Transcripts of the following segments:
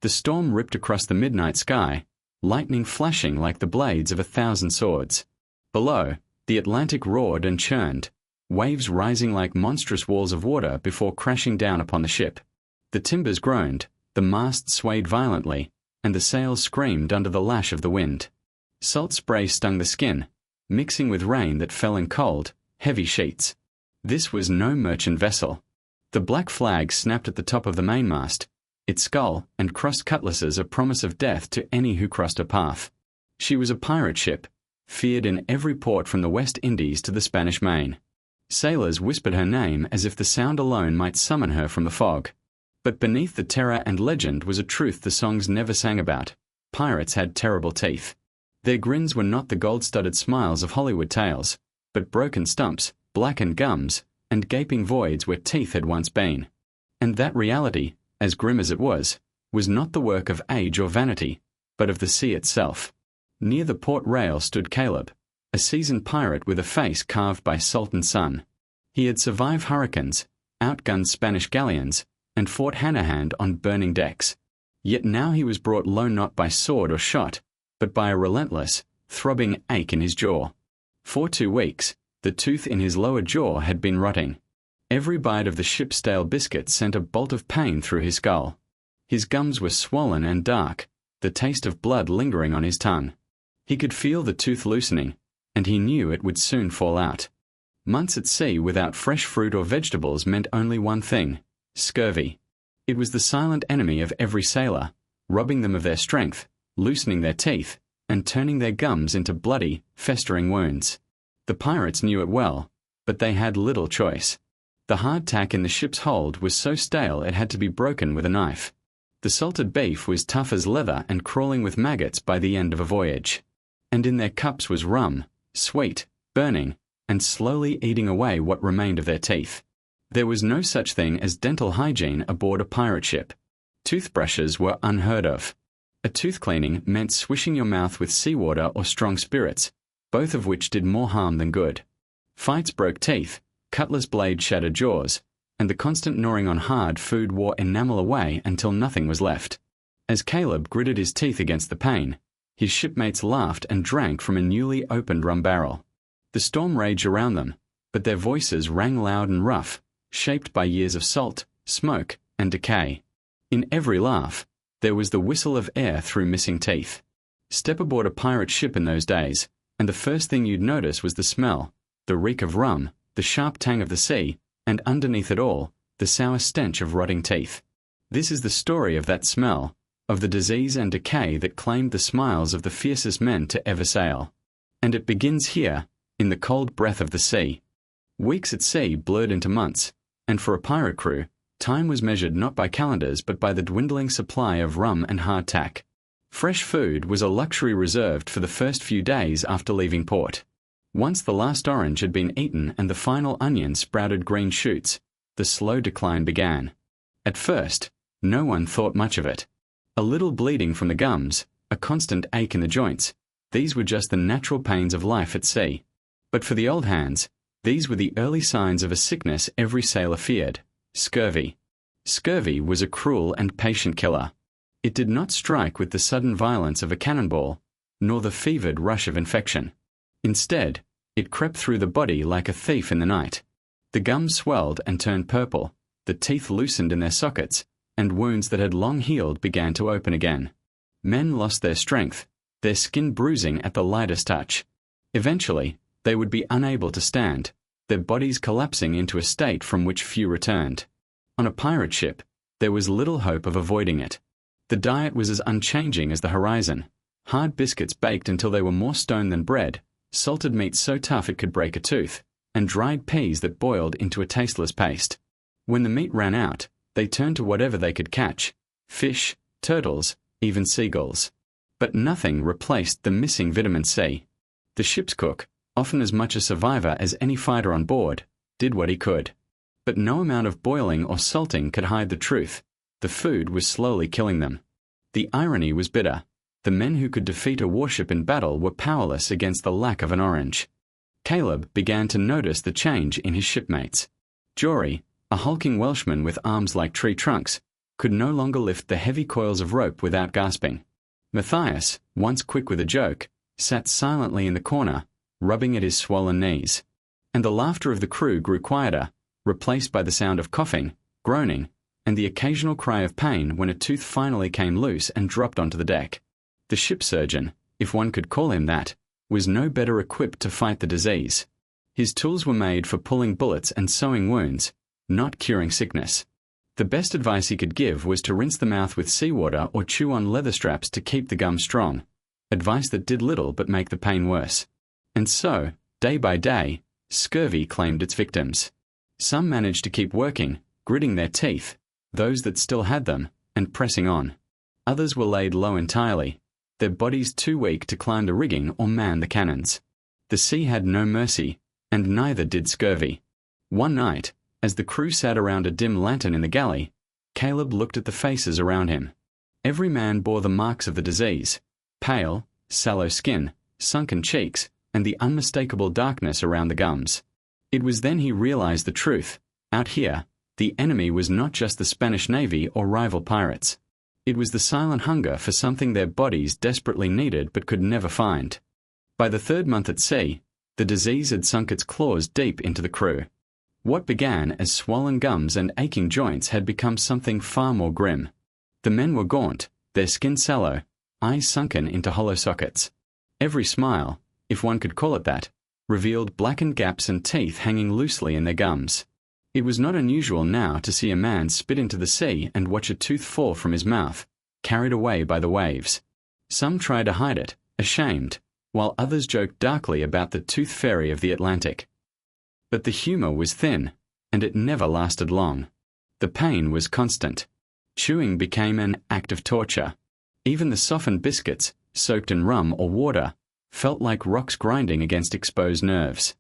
The storm ripped across the midnight sky, lightning flashing like the blades of 1,000 swords. Below, the Atlantic roared and churned, waves rising like monstrous walls of water before crashing down upon the ship. The timbers groaned, the masts swayed violently, and the sails screamed under the lash of the wind. Salt spray stung the skin, mixing with rain that fell in cold, heavy sheets. This was no merchant vessel. The black flag snapped at the top of the mainmast, its skull and crossed cutlasses a promise of death to any who crossed her path. She was a pirate ship, feared in every port from the West Indies to the Spanish Main. Sailors whispered her name as if the sound alone might summon her from the fog. But beneath the terror and legend was a truth the songs never sang about. Pirates had terrible teeth. Their grins were not the gold-studded smiles of Hollywood tales, but broken stumps, blackened gums, and gaping voids where teeth had once been. And that reality, as grim as it was not the work of age or vanity, but of the sea itself. Near the port rail stood Caleb, a seasoned pirate with a face carved by salt and sun. He had survived hurricanes, outgunned Spanish galleons, and fought hand-to-hand on burning decks. Yet now he was brought low not by sword or shot, but by a relentless, throbbing ache in his jaw. For 2 weeks, the tooth in his lower jaw had been rotting. Every bite of the ship's stale biscuit sent a bolt of pain through his skull. His gums were swollen and dark, the taste of blood lingering on his tongue. He could feel the tooth loosening, and he knew it would soon fall out. Months at sea without fresh fruit or vegetables meant only one thing: scurvy. It was the silent enemy of every sailor, robbing them of their strength, loosening their teeth, and turning their gums into bloody, festering wounds. The pirates knew it well, but they had little choice. The hardtack in the ship's hold was so stale it had to be broken with a knife. The salted beef was tough as leather and crawling with maggots by the end of a voyage. And in their cups was rum, sweet, burning, and slowly eating away what remained of their teeth. There was no such thing as dental hygiene aboard a pirate ship. Toothbrushes were unheard of. A tooth cleaning meant swishing your mouth with seawater or strong spirits, both of which did more harm than good. Fights broke teeth, cutlass blades shattered jaws, and the constant gnawing on hard food wore enamel away until nothing was left. As Caleb gritted his teeth against the pain, his shipmates laughed and drank from a newly opened rum barrel. The storm raged around them, but their voices rang loud and rough, shaped by years of salt, smoke, and decay. In every laugh, there was the whistle of air through missing teeth. Step aboard a pirate ship in those days, and the first thing you'd notice was the smell, the reek of rum, the sharp tang of the sea, and underneath it all, the sour stench of rotting teeth. This is the story of that smell, of the disease and decay that claimed the smiles of the fiercest men to ever sail. And it begins here, in the cold breath of the sea. Weeks at sea blurred into months, and for a pirate crew, time was measured not by calendars but by the dwindling supply of rum and hardtack. Fresh food was a luxury reserved for the first few days after leaving port. Once the last orange had been eaten and the final onion sprouted green shoots, the slow decline began. At first, no one thought much of it. A little bleeding from the gums, a constant ache in the joints, these were just the natural pains of life at sea. But for the old hands, these were the early signs of a sickness every sailor feared: scurvy. Scurvy was a cruel and patient killer. It did not strike with the sudden violence of a cannonball, nor the fevered rush of infection. Instead, it crept through the body like a thief in the night. The gums swelled and turned purple, the teeth loosened in their sockets, and wounds that had long healed began to open again. Men lost their strength, their skin bruising at the lightest touch. Eventually, they would be unable to stand, their bodies collapsing into a state from which few returned. On a pirate ship, there was little hope of avoiding it. The diet was as unchanging as the horizon: hard biscuits baked until they were more stone than bread, salted meat so tough it could break a tooth, and dried peas that boiled into a tasteless paste. When the meat ran out, they turned to whatever they could catch: fish, turtles, even seagulls. But nothing replaced the missing vitamin C. The ship's cook, often as much a survivor as any fighter on board, did what he could. But no amount of boiling or salting could hide the truth: the food was slowly killing them. The irony was bitter. The men who could defeat a warship in battle were powerless against the lack of an orange. Caleb began to notice the change in his shipmates. Jory, a hulking Welshman with arms like tree trunks, could no longer lift the heavy coils of rope without gasping. Matthias, once quick with a joke, sat silently in the corner, rubbing at his swollen knees. And the laughter of the crew grew quieter, replaced by the sound of coughing, groaning, and the occasional cry of pain when a tooth finally came loose and dropped onto the deck. The ship surgeon, if one could call him that, was no better equipped to fight the disease. His tools were made for pulling bullets and sewing wounds, not curing sickness. The best advice he could give was to rinse the mouth with seawater or chew on leather straps to keep the gum strong, advice that did little but make the pain worse. And so, day by day, scurvy claimed its victims. Some managed to keep working, gritting their teeth, those that still had them, and pressing on. Others were laid low entirely, their bodies too weak to climb the rigging or man the cannons. The sea had no mercy, and neither did scurvy. One night, as the crew sat around a dim lantern in the galley, Caleb looked at the faces around him. Every man bore the marks of the disease: pale, sallow skin, sunken cheeks, and the unmistakable darkness around the gums. It was then he realized the truth. Out here, the enemy was not just the Spanish Navy or rival pirates. It was the silent hunger for something their bodies desperately needed but could never find. By the third month at sea, the disease had sunk its claws deep into the crew. What began as swollen gums and aching joints had become something far more grim. The men were gaunt, their skin sallow, eyes sunken into hollow sockets. Every smile, if one could call it that, revealed blackened gaps and teeth hanging loosely in their gums. It was not unusual now to see a man spit into the sea and watch a tooth fall from his mouth, carried away by the waves. Some tried to hide it, ashamed, while others joked darkly about the tooth fairy of the Atlantic. But the humor was thin, and it never lasted long. The pain was constant. Chewing became an act of torture. Even the softened biscuits, soaked in rum or water, felt like rocks grinding against exposed nerves.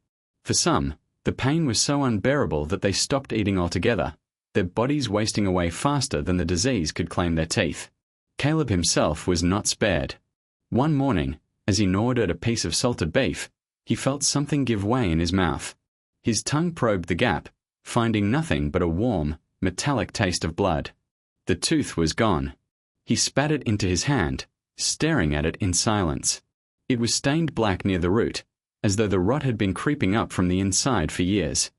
For some, the pain was so unbearable that they stopped eating altogether, their bodies wasting away faster than the disease could claim their teeth. Caleb himself was not spared. One morning, as he gnawed at a piece of salted beef, he felt something give way in his mouth. His tongue probed the gap, finding nothing but a warm, metallic taste of blood. The tooth was gone. He spat it into his hand, staring at it in silence. It was stained black near the root, as though the rot had been creeping up from the inside for years.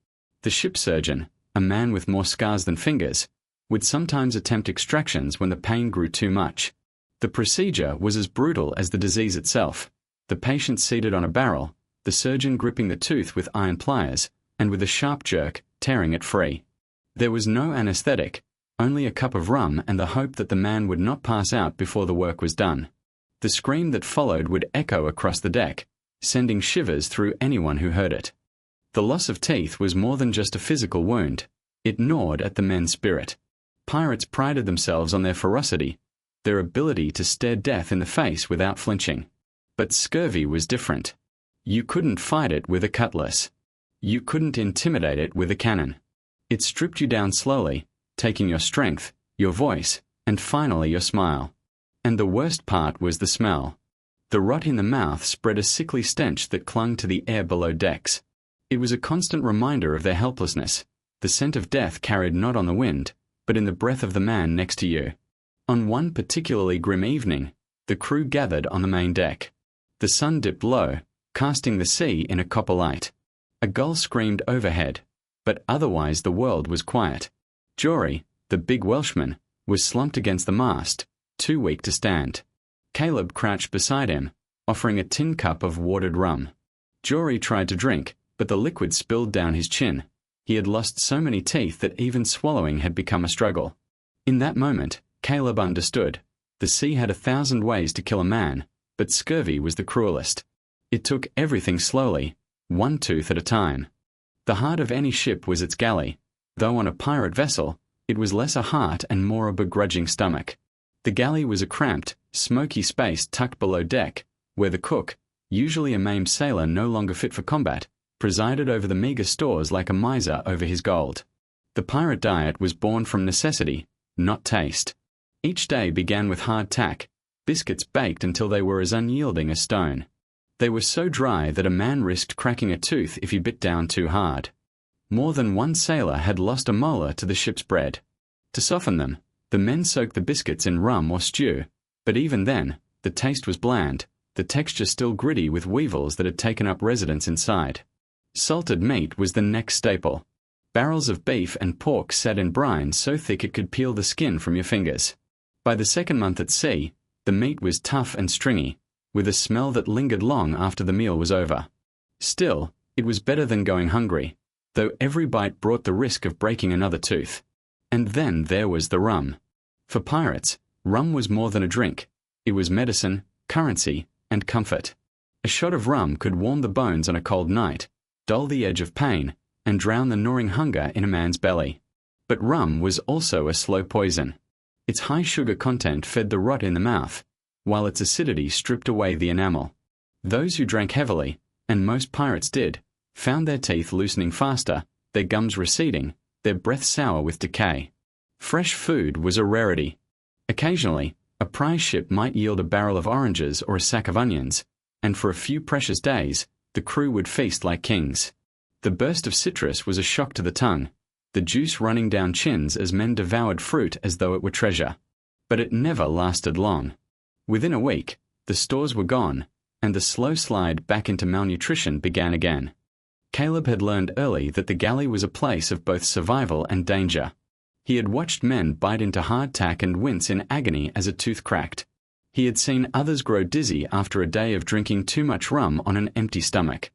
The ship surgeon, a man with more scars than fingers, would sometimes attempt extractions when the pain grew too much. The procedure was as brutal as the disease itself. The patient seated on a barrel, the surgeon gripping the tooth with iron pliers, and with a sharp jerk, tearing it free. There was no anesthetic, only a cup of rum and the hope that the man would not pass out before the work was done. The scream that followed would echo across the deck, sending shivers through anyone who heard it. The loss of teeth was more than just a physical wound. It gnawed at the men's spirit. Pirates prided themselves on their ferocity, their ability to stare death in the face without flinching. But scurvy was different. You couldn't fight it with a cutlass. You couldn't intimidate it with a cannon. It stripped you down slowly, taking your strength, your voice, and finally your smile. And the worst part was the smell. The rot in the mouth spread a sickly stench that clung to the air below decks. It was a constant reminder of their helplessness. The scent of death carried not on the wind, but in the breath of the man next to you. On one particularly grim evening, the crew gathered on the main deck. The sun dipped low, casting the sea in a copper light. A gull screamed overhead, but otherwise the world was quiet. Jory, the big Welshman, was slumped against the mast, too weak to stand. Caleb crouched beside him, offering a tin cup of watered rum. Jory tried to drink, but the liquid spilled down his chin. He had lost so many teeth that even swallowing had become a struggle. In that moment, Caleb understood. The sea had 1,000 ways to kill a man, but scurvy was the cruelest. It took everything slowly, one tooth at a time. The heart of any ship was its galley, though on a pirate vessel, it was less a heart and more a begrudging stomach. The galley was a cramped, smoky space tucked below deck, where the cook, usually a maimed sailor no longer fit for combat, presided over the meager stores like a miser over his gold. The pirate diet was born from necessity, not taste. Each day began with hard tack, biscuits baked until they were as unyielding as stone. They were so dry that a man risked cracking a tooth if he bit down too hard. More than one sailor had lost a molar to the ship's bread. To soften them, The men soaked the biscuits in rum or stew, but even then, the taste was bland, the texture still gritty with weevils that had taken up residence inside. Salted meat was the next staple. Barrels of beef and pork sat in brine so thick it could peel the skin from your fingers. By the second month at sea, the meat was tough and stringy, with a smell that lingered long after the meal was over. Still, it was better than going hungry, though every bite brought the risk of breaking another tooth. And then there was the rum. For pirates, rum was more than a drink. It was medicine, currency, and comfort. A shot of rum could warm the bones on a cold night, dull the edge of pain, and drown the gnawing hunger in a man's belly. But rum was also a slow poison. Its high sugar content fed the rot in the mouth, while its acidity stripped away the enamel. Those who drank heavily, and most pirates did, found their teeth loosening faster, their gums receding, their breath sour with decay. Fresh food was a rarity. Occasionally, a prize ship might yield a barrel of oranges or a sack of onions, and for a few precious days, the crew would feast like kings. The burst of citrus was a shock to the tongue, the juice running down chins as men devoured fruit as though it were treasure. But it never lasted long. Within a week, the stores were gone, and the slow slide back into malnutrition began again. Caleb had learned early that the galley was a place of both survival and danger. He had watched men bite into hardtack and wince in agony as a tooth cracked. He had seen others grow dizzy after a day of drinking too much rum on an empty stomach.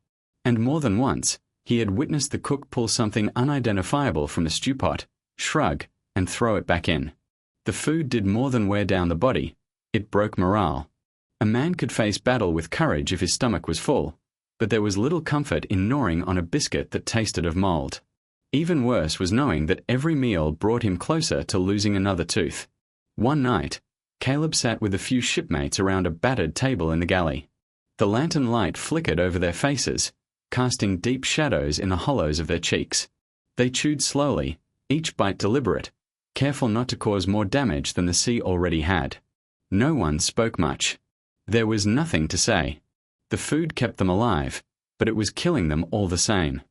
And more than once, he had witnessed the cook pull something unidentifiable from a stew pot, shrug, and throw it back in. The food did more than wear down the body, it broke morale. A man could face battle with courage if his stomach was full, but there was little comfort in gnawing on a biscuit that tasted of mold. Even worse was knowing that every meal brought him closer to losing another tooth. One night, Caleb sat with a few shipmates around a battered table in the galley. The lantern light flickered over their faces, casting deep shadows in the hollows of their cheeks. They chewed slowly, each bite deliberate, careful not to cause more damage than the sea already had. No one spoke much. There was nothing to say. The food kept them alive, but it was killing them all the same.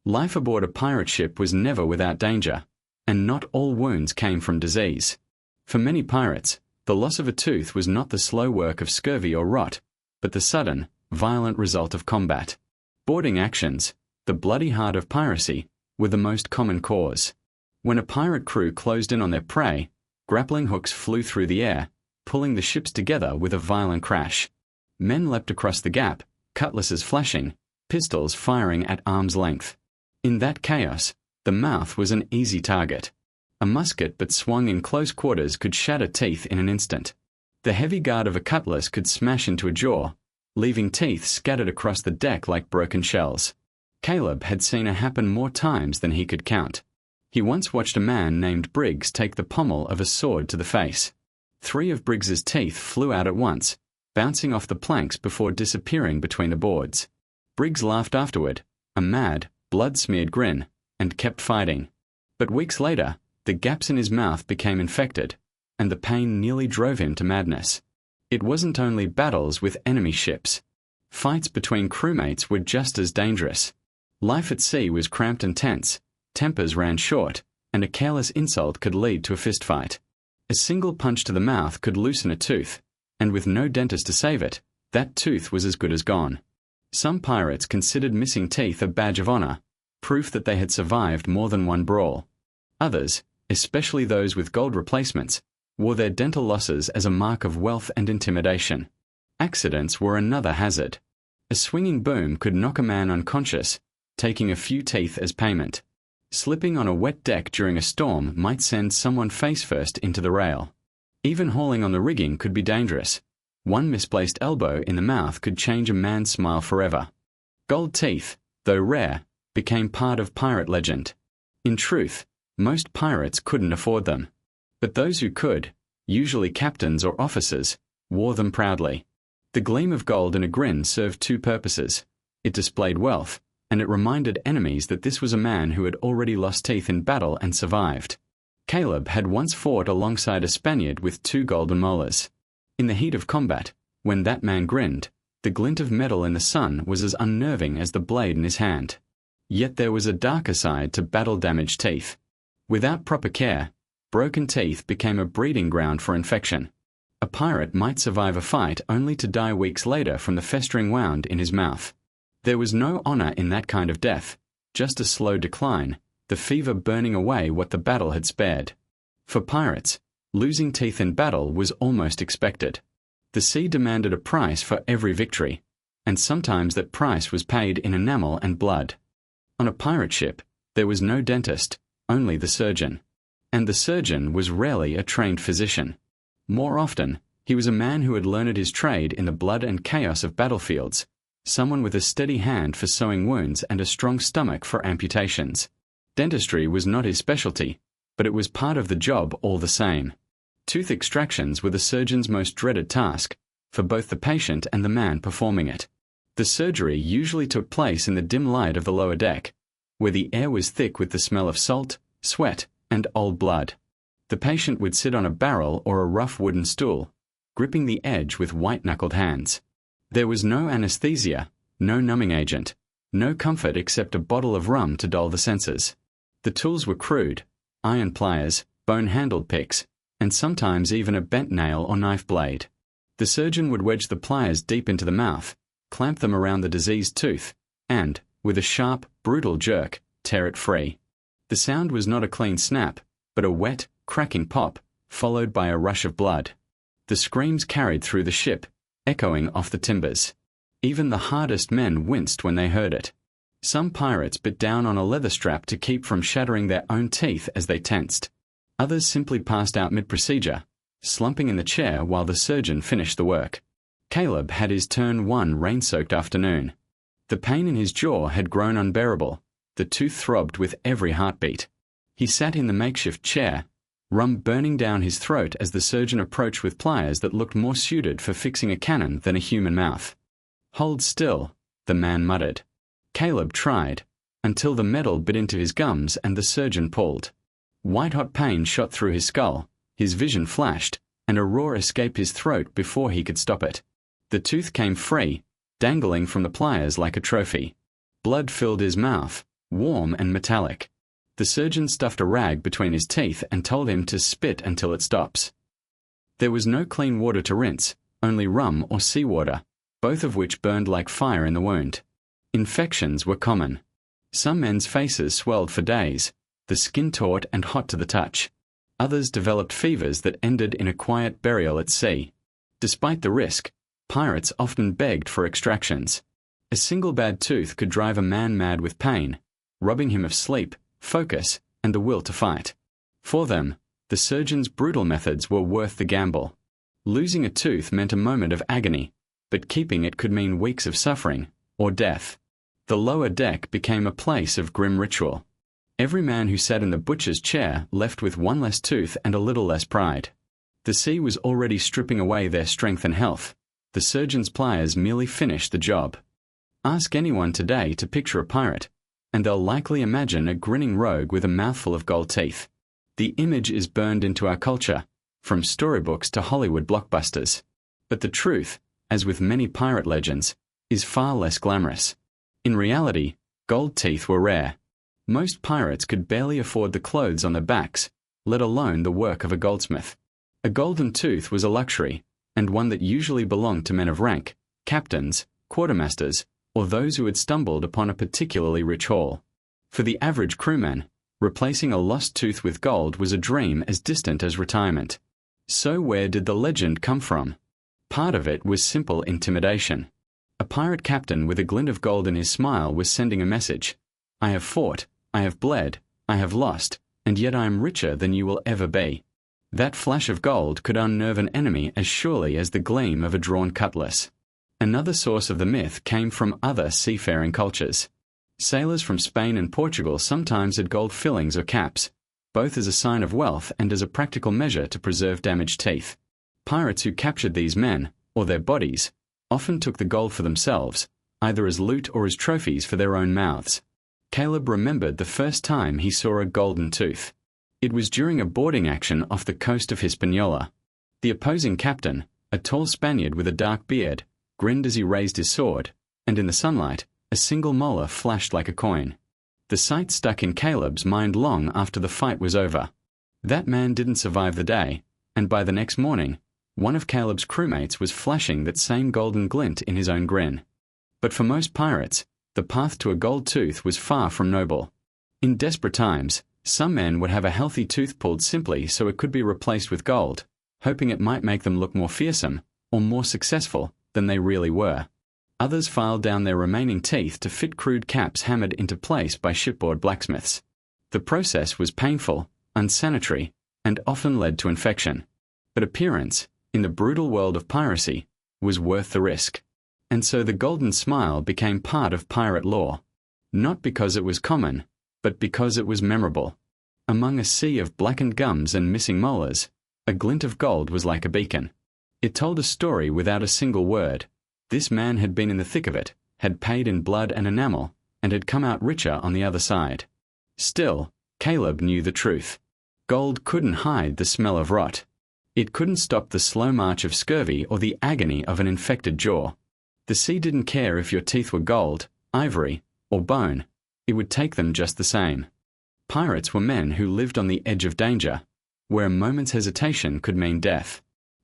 Life aboard a pirate ship was never without danger, and not all wounds came from disease. For many pirates, the loss of a tooth was not the slow work of scurvy or rot, but the sudden, violent result of combat. Boarding actions, the bloody heart of piracy, were the most common cause. When a pirate crew closed in on their prey, grappling hooks flew through the air, pulling the ships together with a violent crash. Men leapt across the gap, cutlasses flashing, pistols firing at arm's length. In that chaos, the mouth was an easy target. A musket but swung in close quarters could shatter teeth in an instant. The heavy guard of a cutlass could smash into a jaw, leaving teeth scattered across the deck like broken shells. Caleb had seen it happen more times than he could count. He once watched a man named Briggs take the pommel of a sword to the face. 3 of Briggs's teeth flew out at once, bouncing off the planks before disappearing between the boards. Briggs laughed afterward, a mad, blood-smeared grin, and kept fighting. But weeks later, the gaps in his mouth became infected, and the pain nearly drove him to madness. It wasn't only battles with enemy ships. Fights between crewmates were just as dangerous. Life at sea was cramped and tense, tempers ran short, and a careless insult could lead to a fistfight. A single punch to the mouth could loosen a tooth, and with no dentist to save it, that tooth was as good as gone. Some pirates considered missing teeth a badge of honor, proof that they had survived more than one brawl. Others, especially those with gold replacements, wore their dental losses as a mark of wealth and intimidation. Accidents were another hazard. A swinging boom could knock a man unconscious, taking a few teeth as payment. Slipping on a wet deck during a storm might send someone face first into the rail. Even hauling on the rigging could be dangerous. One misplaced elbow in the mouth could change a man's smile forever. Gold teeth, though rare, became part of pirate legend. In truth, most pirates couldn't afford them. But those who could, usually captains or officers, wore them proudly. The gleam of gold in a grin served 2 purposes. It displayed wealth, and it reminded enemies that this was a man who had already lost teeth in battle and survived. Caleb had once fought alongside a Spaniard with 2 golden molars. In the heat of combat, when that man grinned, the glint of metal in the sun was as unnerving as the blade in his hand. Yet there was a darker side to battle-damaged teeth. Without proper care, Broken teeth became a breeding ground for infection. A pirate might survive a fight only to die weeks later from the festering wound in his mouth. There was no honor in that kind of death, just a slow decline, the fever burning away what the battle had spared. For pirates, losing teeth in battle was almost expected. The sea demanded a price for every victory, and sometimes that price was paid in enamel and blood. On a pirate ship, there was no dentist, only the surgeon. And the surgeon was rarely a trained physician. More often, he was a man who had learned his trade in the blood and chaos of battlefields, someone with a steady hand for sewing wounds and a strong stomach for amputations. Dentistry was not his specialty, but it was part of the job all the same. Tooth extractions were the surgeon's most dreaded task, for both the patient and the man performing it. The surgery usually took place in the dim light of the lower deck, where the air was thick with the smell of salt, sweat, and old blood. The patient would sit on a barrel or a rough wooden stool, gripping the edge with white-knuckled hands. There was no anesthesia, no numbing agent, no comfort except a bottle of rum to dull the senses. The tools were crude: iron pliers, bone-handled picks, and sometimes even a bent nail or knife blade. The surgeon would wedge the pliers deep into the mouth, clamp them around the diseased tooth, and, with a sharp, brutal jerk, tear it free. The sound was not a clean snap, but a wet, cracking pop, followed by a rush of blood. The screams carried through the ship, echoing off the timbers. Even the hardest men winced when they heard it. Some pirates bit down on a leather strap to keep from shattering their own teeth as they tensed. Others simply passed out mid-procedure, slumping in the chair while the surgeon finished the work. Caleb had his turn one rain-soaked afternoon. The pain in his jaw had grown unbearable. The tooth throbbed with every heartbeat. He sat in the makeshift chair, rum burning down his throat as the surgeon approached with pliers that looked more suited for fixing a cannon than a human mouth. "Hold still," the man muttered. Caleb tried, until the metal bit into his gums and the surgeon pulled. White-hot pain shot through his skull, his vision flashed, and a roar escaped his throat before he could stop it. The tooth came free, dangling from the pliers like a trophy. Blood filled his mouth, warm and metallic. The surgeon stuffed a rag between his teeth and told him to spit until it stops. There was no clean water to rinse, only rum or seawater, both of which burned like fire in the wound. Infections were common. Some men's faces swelled for days, the skin taut and hot to the touch. Others developed fevers that ended in a quiet burial at sea. Despite the risk, pirates often begged for extractions. A single bad tooth could drive a man mad with pain, robbing him of sleep, focus, and the will to fight. For them, the surgeon's brutal methods were worth the gamble. Losing a tooth meant a moment of agony, but keeping it could mean weeks of suffering, or death. The lower deck became a place of grim ritual. Every man who sat in the butcher's chair left with one less tooth and a little less pride. The sea was already stripping away their strength and health. The surgeon's pliers merely finished the job. Ask anyone today to picture a pirate, and they'll likely imagine a grinning rogue with a mouthful of gold teeth. The image is burned into our culture, from storybooks to Hollywood blockbusters. But the truth, as with many pirate legends, is far less glamorous. In reality, gold teeth were rare. Most pirates could barely afford the clothes on their backs, let alone the work of a goldsmith. A golden tooth was a luxury, and one that usually belonged to men of rank, captains, quartermasters, or those who had stumbled upon a particularly rich haul. For the average crewman, replacing a lost tooth with gold was a dream as distant as retirement. So where did the legend come from? Part of it was simple intimidation. A pirate captain with a glint of gold in his smile was sending a message. "I have fought, I have bled, I have lost, and yet I am richer than you will ever be." That flash of gold could unnerve an enemy as surely as the gleam of a drawn cutlass. Another source of the myth came from other seafaring cultures. Sailors from Spain and Portugal sometimes had gold fillings or caps, both as a sign of wealth and as a practical measure to preserve damaged teeth. Pirates who captured these men, or their bodies, often took the gold for themselves, either as loot or as trophies for their own mouths. Caleb remembered the first time he saw a golden tooth. It was during a boarding action off the coast of Hispaniola. The opposing captain, a tall Spaniard with a dark beard, grinned as he raised his sword, and in the sunlight, a single molar flashed like a coin. The sight stuck in Caleb's mind long after the fight was over. That man didn't survive the day, and by the next morning, one of Caleb's crewmates was flashing that same golden glint in his own grin. But for most pirates, the path to a gold tooth was far from noble. In desperate times, some men would have a healthy tooth pulled simply so it could be replaced with gold, hoping it might make them look more fearsome or more successful than they really were. Others filed down their remaining teeth to fit crude caps hammered into place by shipboard blacksmiths. The process was painful, unsanitary, and often led to infection. But appearance, in the brutal world of piracy, was worth the risk. And so the golden smile became part of pirate lore. Not because it was common, but because it was memorable. Among a sea of blackened gums and missing molars, a glint of gold was like a beacon. It told a story without a single word. This man had been in the thick of it, had paid in blood and enamel, and had come out richer on the other side. Still, Caleb knew the truth. Gold couldn't hide the smell of rot. It couldn't stop the slow march of scurvy or the agony of an infected jaw. The sea didn't care if your teeth were gold, ivory, or bone. It would take them just the same. Pirates were men who lived on the edge of danger, where a moment's hesitation could mean death.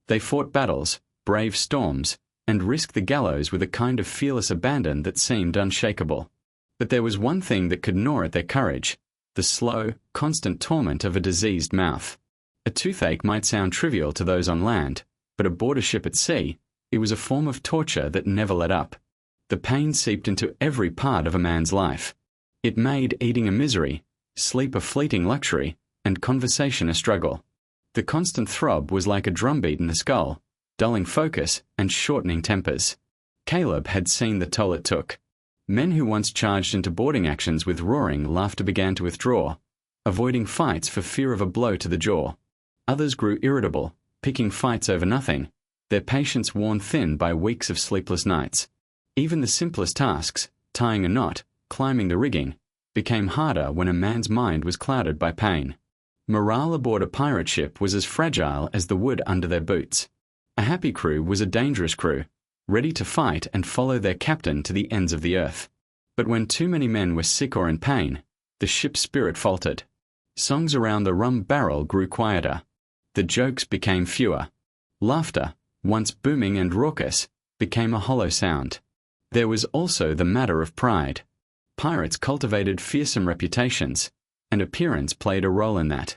They fought battles, braved storms, and risked the gallows with a kind of fearless abandon that seemed unshakable. But there was one thing that could gnaw at their courage: the slow, constant torment of a diseased mouth. A toothache might sound trivial to those on land, but aboard a ship at sea, it was a form of torture that never let up. The pain seeped into every part of a man's life. It made eating a misery, sleep a fleeting luxury, and conversation a struggle. The constant throb was like a drumbeat in the skull, dulling focus and shortening tempers. Caleb had seen the toll it took. Men who once charged into boarding actions with roaring laughter began to withdraw, avoiding fights for fear of a blow to the jaw. Others grew irritable, picking fights over nothing, their patience worn thin by weeks of sleepless nights. Even the simplest tasks, tying a knot, climbing the rigging, became harder when a man's mind was clouded by pain. Morale aboard a pirate ship was as fragile as the wood under their boots. A happy crew was a dangerous crew, ready to fight and follow their captain to the ends of the earth. But when too many men were sick or in pain, the ship's spirit faltered. Songs around the rum barrel grew quieter. The jokes became fewer. Laughter, once booming and raucous, became a hollow sound. There was also the matter of pride. Pirates cultivated fearsome reputations, and appearance played a role in that.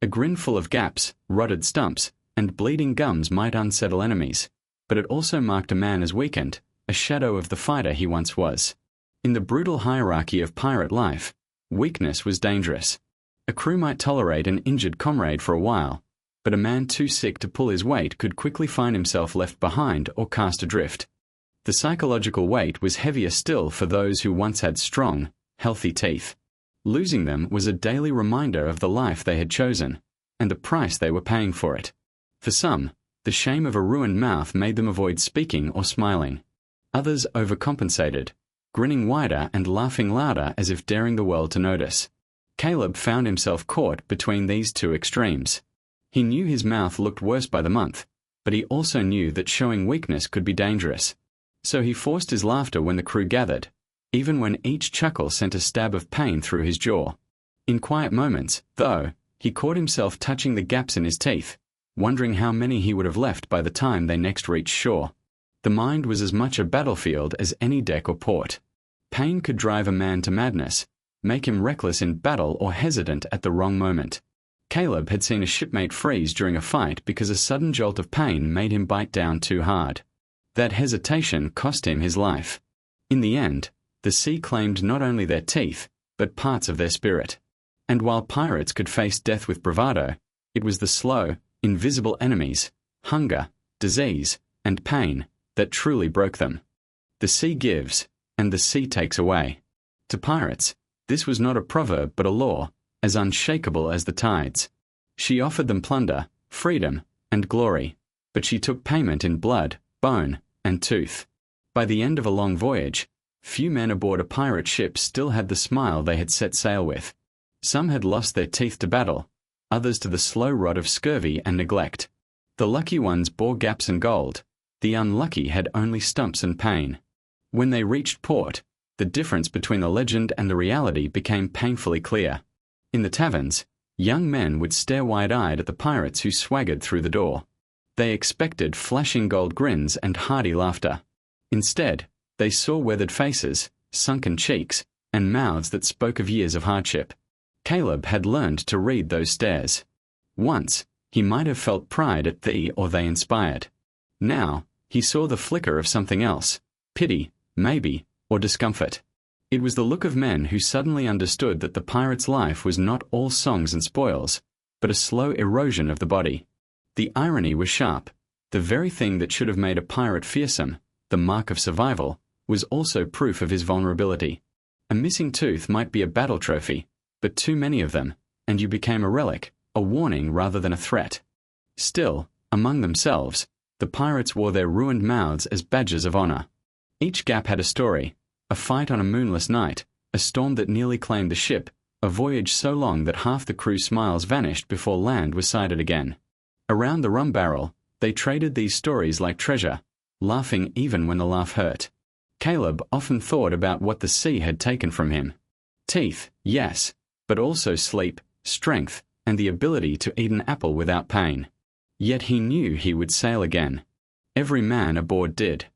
A grin full of gaps, rotted stumps, and bleeding gums might unsettle enemies, but it also marked a man as weakened, a shadow of the fighter he once was. In the brutal hierarchy of pirate life, weakness was dangerous. A crew might tolerate an injured comrade for a while, but a man too sick to pull his weight could quickly find himself left behind or cast adrift. The psychological weight was heavier still for those who once had strong, healthy teeth. Losing them was a daily reminder of the life they had chosen, and the price they were paying for it. For some, the shame of a ruined mouth made them avoid speaking or smiling. Others overcompensated, grinning wider and laughing louder as if daring the world to notice. Caleb found himself caught between these two extremes. He knew his mouth looked worse by the month, but he also knew that showing weakness could be dangerous. So he forced his laughter when the crew gathered, even when each chuckle sent a stab of pain through his jaw. In quiet moments, though, he caught himself touching the gaps in his teeth, wondering how many he would have left by the time they next reached shore. The mind was as much a battlefield as any deck or port. Pain could drive a man to madness, make him reckless in battle or hesitant at the wrong moment. Caleb had seen a shipmate freeze during a fight because a sudden jolt of pain made him bite down too hard. That hesitation cost him his life. In the end, the sea claimed not only their teeth, but parts of their spirit. And while pirates could face death with bravado, it was the slow, invisible enemies, hunger, disease, and pain, that truly broke them. The sea gives, and the sea takes away. To pirates, this was not a proverb but a law, as unshakable as the tides. She offered them plunder, freedom, and glory, but she took payment in blood, bone, and tooth. By the end of a long voyage, few men aboard a pirate ship still had the smile they had set sail with. Some had lost their teeth to battle, others to the slow rot of scurvy and neglect. The lucky ones bore gaps and gold, the unlucky had only stumps and pain. When they reached port, the difference between the legend and the reality became painfully clear. In the taverns, Young men would stare wide-eyed at the pirates who swaggered through the door. They expected flashing gold grins and hearty laughter. Instead, they saw weathered faces, sunken cheeks, and mouths that spoke of years of hardship. Caleb had learned to read those stares. Once, he might have felt pride at the or they inspired. Now, he saw the flicker of something else, pity, maybe, or discomfort. It was the look of men who suddenly understood that the pirate's life was not all songs and spoils, but a slow erosion of the body. The irony was sharp. The very thing that should have made a pirate fearsome, the mark of survival, was also proof of his vulnerability. A missing tooth might be a battle trophy, but too many of them, and you became a relic, a warning rather than a threat. Still, among themselves, the pirates wore their ruined mouths as badges of honor. Each gap had a story: a fight on a moonless night, a storm that nearly claimed the ship, a voyage so long that half the crew's smiles vanished before land was sighted again. Around the rum barrel, they traded these stories like treasure, laughing even when the laugh hurt. Caleb often thought about what the sea had taken from him. Teeth, yes, but also sleep, strength, and the ability to eat an apple without pain. Yet he knew he would sail again. Every man aboard did.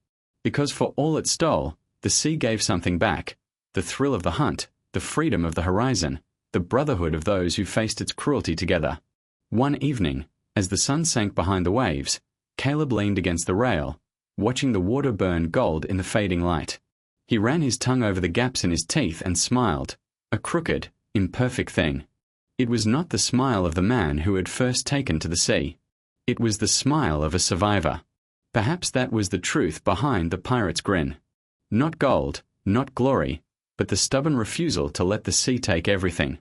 Because for all it stole, the sea gave something back: the thrill of the hunt, the freedom of the horizon, the brotherhood of those who faced its cruelty together. One evening, as the sun sank behind the waves, Caleb leaned against the rail, watching the water burn gold in the fading light. He ran his tongue over the gaps in his teeth and smiled, a crooked, imperfect thing. It was not the smile of the man who had first taken to the sea. It was the smile of a survivor. Perhaps that was the truth behind the pirate's grin. Not gold, not glory, but the stubborn refusal to let the sea take everything,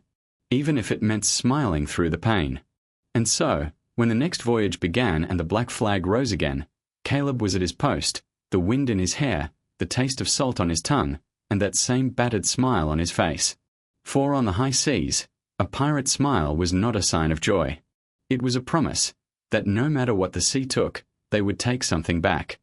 even if it meant smiling through the pain. And so, when the next voyage began and the black flag rose again, Caleb was at his post, the wind in his hair, the taste of salt on his tongue, and that same battered smile on his face. For on the high seas, a pirate's smile was not a sign of joy. It was a promise that no matter what the sea took, they would take something back.